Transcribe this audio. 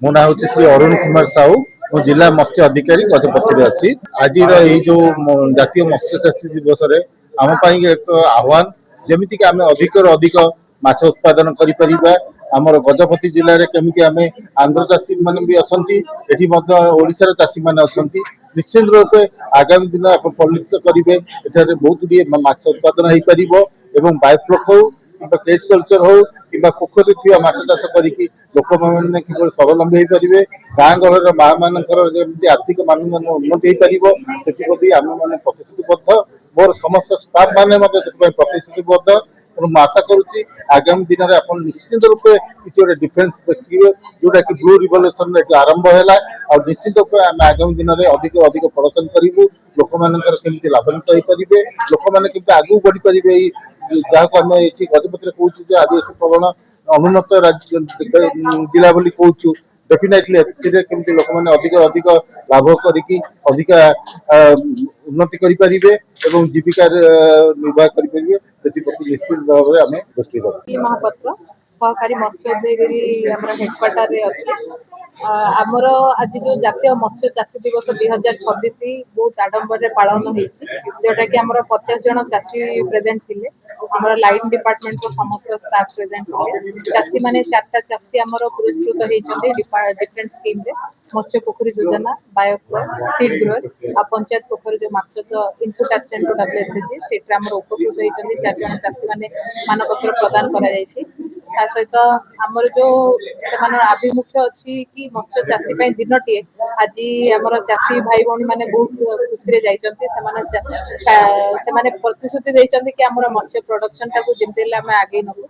मो ना हूँ श्री अरुण कुमार साहू मो जिला मत्स्य अधिकारी गजपति अच्छी आज जो जातीय मत्स्य चाषी दिवस आम एक आह्वान जमीक आम अधिक अधिक माछ उत्पादन कर गजपति जिले में केमी आम आंध्र चाषी मान भी अच्छा ओडार चाषी मैंने अच्छा निश्चित रूपे आगामी दिन आप परिलक्षित करेंगे बहुत माछ उत्पादन हो पार बायोफ्लक हो कि केज कल्चर हो कि पोखरी थी माछ चाष कर लोक मैंने कि स्वावलम्बी हो पारे गाँ गहर माँ मान आर्थिक मान उन्नति हो पार आम मैंने प्रतिश्रुतिबद्ध मोर समस्त स्टाफ मैंने प्रतिश्रुतिबद्ध तेणु आशा करुच्ची आगामी दिन में आप निश्चित रूपे किसी गोटे डिफरेन्स देखिए जोटा कि ब्लू रिवोल्यूशन आरंभ है और निश्चित रूपे आम आगामी दिन में अधिक अधिक प्रदर्शन करूँ लोक मानकर लाभान्वित हो पारे लोक मैंने आगू बढ़ी पारे जहाँ को आम ये गजपति कहूँ आदिवासी प्रवण अनुन्नत राज्य जिला बोली कहूँ डेफिनेटली केमती लोक मैंने अधिक अधिक लाभ करिकी अधिक उन्नति करें जीविका निर्वाह करेंगे निश्चित भाव में आम दृष्टि देव महापात्र सहकारी मत्स्योद्योगी हेडक्वार्टर अच्छे आमर आज जो जातीय मत्स्य चाषी दिवस 2026 बहुत आडंबर पालन होटा कि आम 50 जन चाषी प्रेजेंट थे आम लाइन डिपार्टमेंट समस्त स्टाफ प्रेजेंट थे चाषी मैंने 4टा चाषी आम पुरस्कृत होती डिफरेन्ट स्कीम मत्स्य पोखरी योजना बायोफ्लक सीड ग्रोअर आ पंचायत पोखरी जो माछ इनपुट आसिस्टेंट डब्ल्यूएसएसजी से उपकृत होती 4 जन चाषी मैंने मानपत्र प्रदान कर सहित आमर जो से आभिमुख्य अच्छी कि मत्स्य चाषी दिनटे आज आमर चाषी भाई भौणी मैंने बहुत खुशी जाते प्रतिश्रुति कि आमर मत्स्य प्रोडक्शन टाक जमी आगे नबू